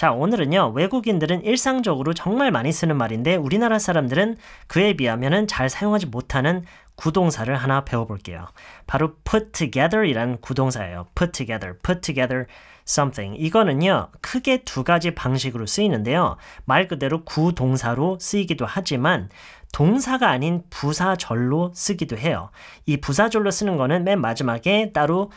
자, 오늘은요, 외국인들은 일상적으로 정말 많이 쓰는 말인데 우리나라 사람들은 그에 비하면은 잘 사용하지 못하는 구동사를 하나 배워볼게요. 바로 put together 이란 구동사예요. put together something. 이거는요, 크게 두 가지 방식으로 쓰이는데요. 말 그대로 구동사로 쓰이기도 하지만 동사가 아닌 부사절로 쓰기도 해요. 이 부사절로 쓰는 거는 맨 마지막에 따로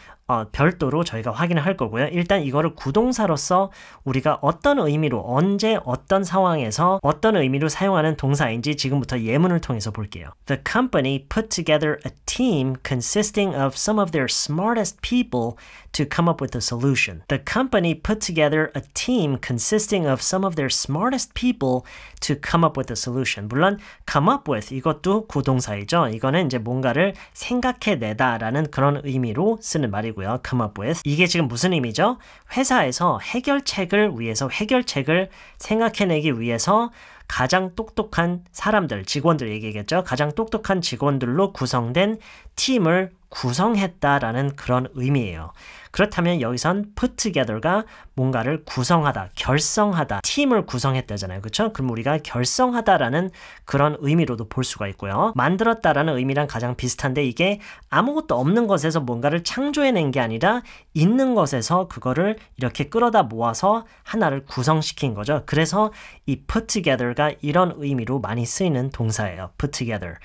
별도로 저희가 확인을 할 거고요. 일단 이거를 구동사로서 우리가 어떤 의미로 언제 어떤 상황에서 어떤 의미로 사용하는 동사인지 지금부터 예문을 통해서 볼게요. The company put together a team consisting of some of their smartest people to come up with a solution. The company put together a team consisting of some of their smartest people to come up with a solution. 물론 come up with 이것도 구동사이죠. 이거는 이제 뭔가를 생각해내다라는 그런 의미로 쓰는 말이고요. come up with. 이게 지금 무슨 의미죠? 회사에서 해결책을 생각해내기 위해서 가장 똑똑한 사람들, 직원들 얘기겠죠. 가장 똑똑한 직원들로 구성된 팀을 구성했다라는 그런 의미예요. 그렇다면 여기선 put together가 뭔가를 구성하다, 결성하다, 팀을 구성했다잖아요. 그렇죠? 그럼 우리가 결성하다라는 그런 의미로도 볼 수가 있고요. 만들었다라는 의미랑 가장 비슷한데 이게 아무것도 없는 것에서 뭔가를 창조해낸 게 아니라 있는 것에서 그거를 이렇게 끌어다 모아서 하나를 구성시킨 거죠. 그래서 이 put together가 이런 의미로 많이 쓰이는 동사예요. put together.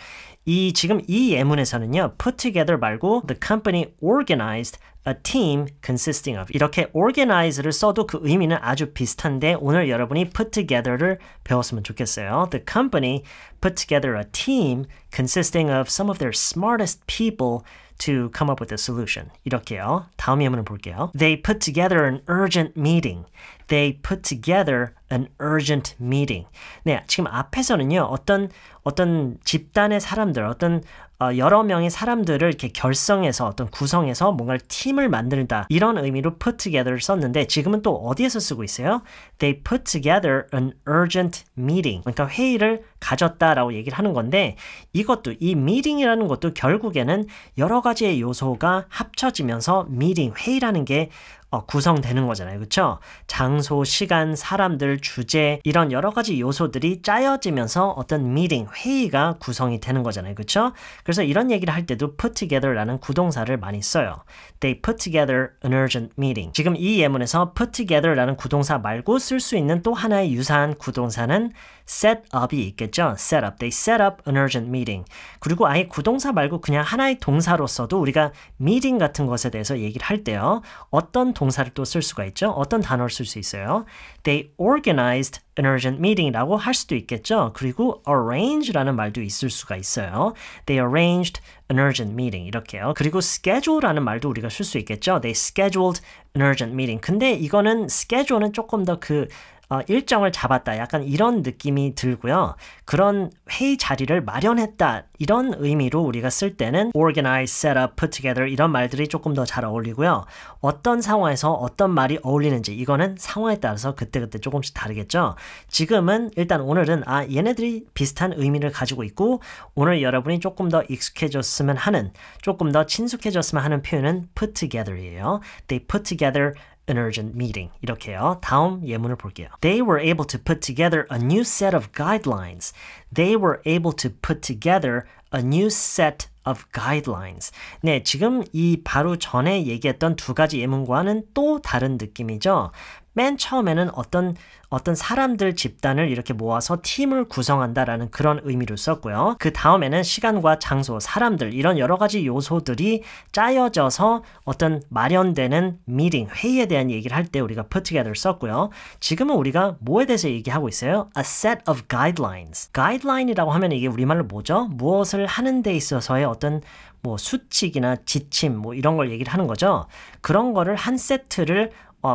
지금 이 예문에서는요, put together 말고 the company organized a team consisting of 이렇게 organize를 써도 그 의미는 아주 비슷한데 오늘 여러분이 put together를 배웠으면 좋겠어요. The company put together a team consisting of some of their smartest people to come up with a solution. 이렇게요. 다음 예문을 볼게요. They put together an urgent meeting. They put together an urgent meeting. 네, 지금 앞에서는요. 어떤 집단의 사람들, 여러 명의 사람들을 이렇게 결성해서 구성해서 뭔가를 팀을 만들다 이런 의미로 put together를 썼는데 지금은 또 어디에서 쓰고 있어요? They put together an urgent meeting. 그러니까 회의를 가졌다라고 얘기를 하는 건데 이것도 이 meeting이라는 것도 결국에는 여러 가지의 요소가 합쳐지면서 meeting, 회의라는 게 구성되는 거잖아요. 그렇죠? 장소, 시간, 사람들, 주제 이런 여러 가지 요소들이 짜여지면서 어떤 meeting, 회의가 구성이 되는 거잖아요. 그렇죠? 그래서 이런 얘기를 할 때도 put together라는 구동사를 많이 써요. They put together an urgent meeting. 지금 이 예문에서 put together라는 구동사 말고 쓸 수 있는 또 하나의 유사한 구동사는 set up이 있겠죠. set up. They set up an urgent meeting. 그리고 아예 구동사 말고 그냥 하나의 동사로서도 우리가 meeting 같은 것에 대해서 얘기를 할 때요. 어떤 동사를 또 쓸 수가 있죠. 어떤 단어를 쓸 수 있어요. They organized an urgent meeting이라고 할 수도 있겠죠. 그리고 arrange라는 말도 있을 수가 있어요. They arranged an urgent meeting 이렇게요. 그리고 schedule라는 말도 우리가 쓸 수 있겠죠. They scheduled an urgent meeting. 근데 이거는 schedule는 조금 더 일정을 잡았다. 약간 이런 느낌이 들고요. 그런 회의 자리를 마련했다. 이런 의미로 우리가 쓸 때는 organize, set up, put together 이런 말들이 조금 더 잘 어울리고요. 어떤 상황에서 어떤 말이 어울리는지 이거는 상황에 따라서 그때그때 조금씩 다르겠죠. 지금은 일단 오늘은 얘네들이 비슷한 의미를 가지고 있고 오늘 여러분이 조금 더 익숙해졌으면 하는 조금 더 친숙해졌으면 하는 표현은 put together이에요. They put together an urgent meeting. 이렇게요. 다음 예문을 볼게요. They were able to put together a new set of guidelines. They were able to put together a new set of guidelines. 네, 지금 이 바로 전에 얘기했던 두 가지 예문과는 또 다른 느낌이죠. 맨 처음에는 어떤 사람들 집단을 이렇게 모아서 팀을 구성한다라는 그런 의미로 썼고요. 그 다음에는 시간과 장소, 사람들 이런 여러 가지 요소들이 짜여져서 어떤 마련되는 미팅, 회의에 대한 얘기를 할 때 우리가 put together 썼고요. 지금은 우리가 뭐에 대해서 얘기하고 있어요? A set of guidelines. guideline이라고 하면 이게 우리말로 뭐죠? 무엇을 하는 데 있어서의 어떤 수칙이나 지침 이런 걸 얘기를 하는 거죠. 그런 거를 한 세트를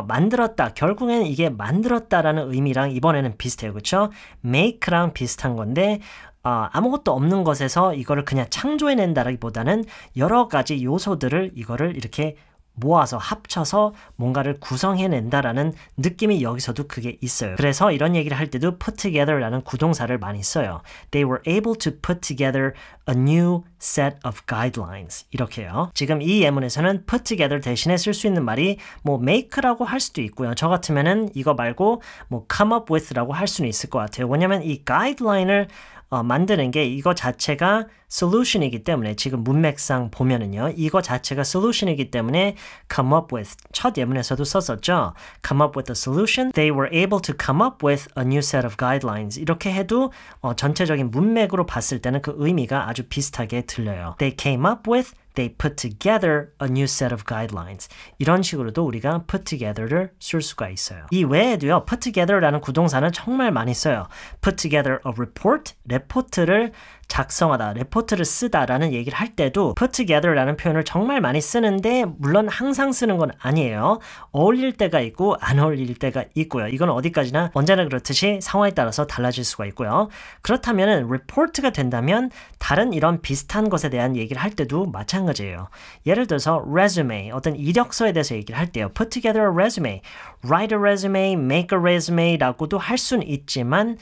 만들었다. 결국에는 이게 만들었다라는 의미랑 이번에는 비슷해요. 그렇죠? make랑 비슷한 건데 아무것도 없는 것에서 이거를 그냥 창조해낸다라기보다는 여러 가지 요소들을 이거를 이렇게 모아서 합쳐서 뭔가를 구성해낸다라는 느낌이 여기서도 그게 있어요. 그래서 이런 얘기를 할 때도 put together라는 구동사를 많이 써요. They were able to put together a new set of guidelines. 이렇게요. 지금 이 예문에서는 put together 대신에 쓸 수 있는 말이 뭐 make라고 할 수도 있고요. 저 같으면은 이거 말고 뭐 come up with라고 할 수는 있을 것 같아요. 왜냐면 이 guideline을 만드는 게 이거 자체가 solution이기 때문에 지금 문맥상 보면은요. 이거 자체가 solution이기 때문에 come up with 첫 예문에서도 썼었죠. come up with a solution. They were able to come up with a new set of guidelines. 이렇게 해도 전체적인 문맥으로 봤을 때는 그 의미가 아주 비슷하게 들려요. They came up with They put together a new set of guidelines. 이런 식으로도 우리가 put together를 쓸 수가 있어요. 이 외에도요. put together라는 구동사는 정말 많이 써요. put together a report, 레포트를 작성하다, 레포트를 쓰다라는 얘기를 할 때도 put together라는 표현을 정말 많이 쓰는데 물론 항상 쓰는 건 아니에요. 어울릴 때가 있고 안 어울릴 때가 있고요. 이건 어디까지나 언제나 그렇듯이 상황에 따라서 달라질 수가 있고요. 그렇다면 report가 된다면 다른 이런 비슷한 것에 대한 얘기를 할 때도 마찬가지예요. 예를 들어서 resume, 어떤 이력서에 대해서 얘기를 할 때요. put together a resume, write a resume, make a resume라고도 할 수는 있지만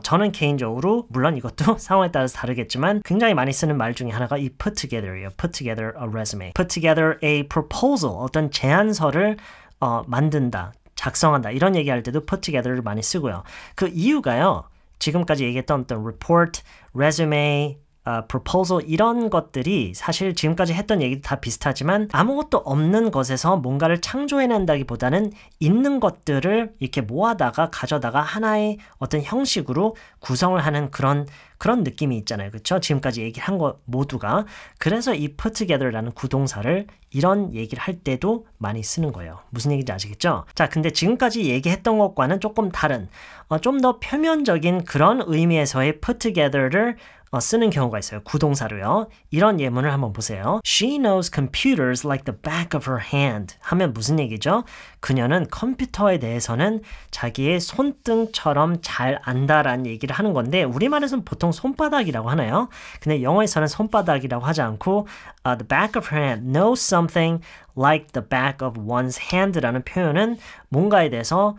저는 개인적으로 물론 이것도 상황에 따라서 다르겠지만 굉장히 많이 쓰는 말 중에 하나가 이 put together예요. put together a resume. put together a proposal. 어떤 제안서를 만든다, 작성한다. 이런 얘기할 때도 put together를 많이 쓰고요. 그 이유가요. 지금까지 얘기했던 어떤 report, resume, proposal 이런 것들이 사실 지금까지 했던 얘기도 다 비슷하지만 아무것도 없는 것에서 뭔가를 창조해낸다기보다는 있는 것들을 이렇게 모아다가 가져다가 하나의 어떤 형식으로 구성을 하는 그런 느낌이 있잖아요. 그렇죠? 지금까지 얘기한 거 모두가. 그래서 이 put together라는 구동사를 이런 얘기를 할 때도 많이 쓰는 거예요. 무슨 얘기인지 아시겠죠? 자, 근데 지금까지 얘기했던 것과는 조금 다른 좀 더 표면적인 그런 의미에서의 put together를 쓰는 경우가 있어요. 구동사로요. 이런 예문을 한번 보세요. She knows computers like the back of her hand. 하면 무슨 얘기죠? 그녀는 컴퓨터에 대해서는 자기의 손등처럼 잘 안다라는 얘기를 하는 건데 우리말에서는 보통 손바닥이라고 하나요? 근데 영어에서는 손바닥이라고 하지 않고 the back of her hand, knows something like the back of one's hand라는 표현은 뭔가에 대해서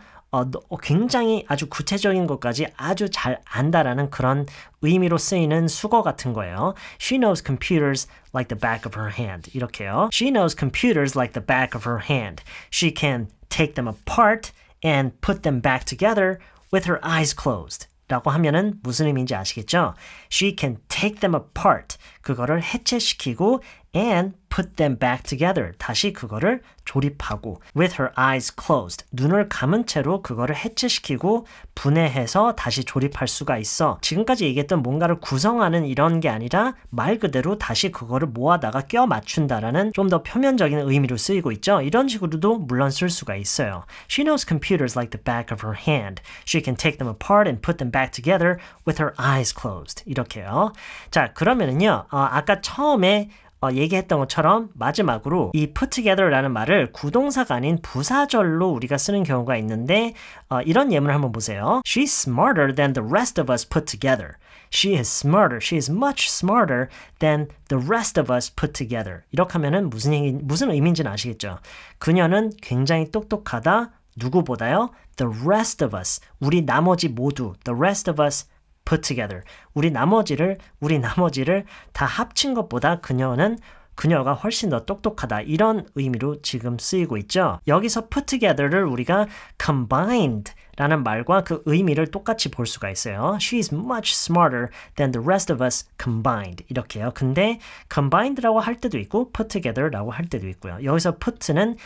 굉장히 아주 구체적인 것까지 아주 잘 안다라는 그런 의미로 쓰이는 수거 같은 거예요. She knows computers like the back of her hand. 이렇게요. She knows computers like the back of her hand. She can take them apart and put them back together with her eyes closed. 라고 하면은 무슨 의미인지 아시겠죠? She can take them apart. 그거를 해체시키고 and put them back together. 다시 그거를 조립하고 with her eyes closed. 눈을 감은 채로 그거를 해체시키고 분해해서 다시 조립할 수가 있어. 지금까지 얘기했던 뭔가를 구성하는 이런 게 아니라 말 그대로 다시 그거를 모아다가 껴 맞춘다라는 좀 더 표면적인 의미로 쓰이고 있죠. 이런 식으로도 물론 쓸 수가 있어요. She knows computers like the back of her hand. She can take them apart and put them back together with her eyes closed. 이렇게요. 자, 그러면은요. 아까 처음에 얘기했던 것처럼 마지막으로 이 put together라는 말을 구동사가 아닌 부사절로 우리가 쓰는 경우가 있는데 이런 예문을 한번 보세요. She's smarter than the rest of us put together. She is smarter. She is much smarter than the rest of us put together. 이렇게 하면은 무슨 의미인지는 아시겠죠? 그녀는 굉장히 똑똑하다. 누구보다요? The rest of us. 우리 나머지 모두. The rest of us put together. 우리 나머지를 다 합친 것보다 그녀가 훨씬 더 똑똑하다. 이런 의미로 지금 쓰이고 있죠. 여기서 put together를 우리가 combined 라는 말과 그 의미를 똑같이 볼 수가 있어요. She's much smarter than the rest of us combined. 이렇게요. 근데 combined라고 할 때도 있고 put together라고 할 때도 있고요. 여기서 put는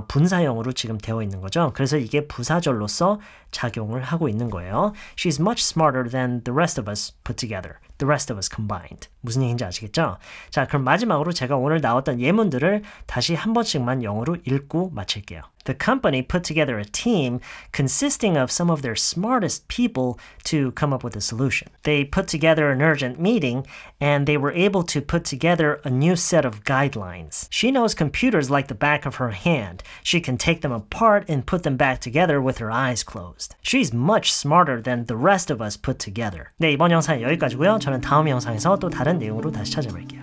분사형으로 지금 되어 있는 거죠. 그래서 이게 부사절로서 작용을 하고 있는 거예요. She's much smarter than the rest of us put together. The rest of us combined. 무슨 얘기인지 아시겠죠? 자, 그럼 마지막으로 제가 오늘 나왔던 예문들을 다시 한 번씩만 영어로 읽고 마칠게요. The company put together a team consisting of some of their smartest people to come up with a solution. They put together an urgent meeting and they were able to put together a new set of guidelines. She knows computers like the back of her hand. She can take them apart and put them back together with her eyes closed. She's much smarter than the rest of us put together. 네, 이번 영상은 여기까지고요. 저는 다음 영상에서 또 다른 내용으로 다시 찾아뵐게요.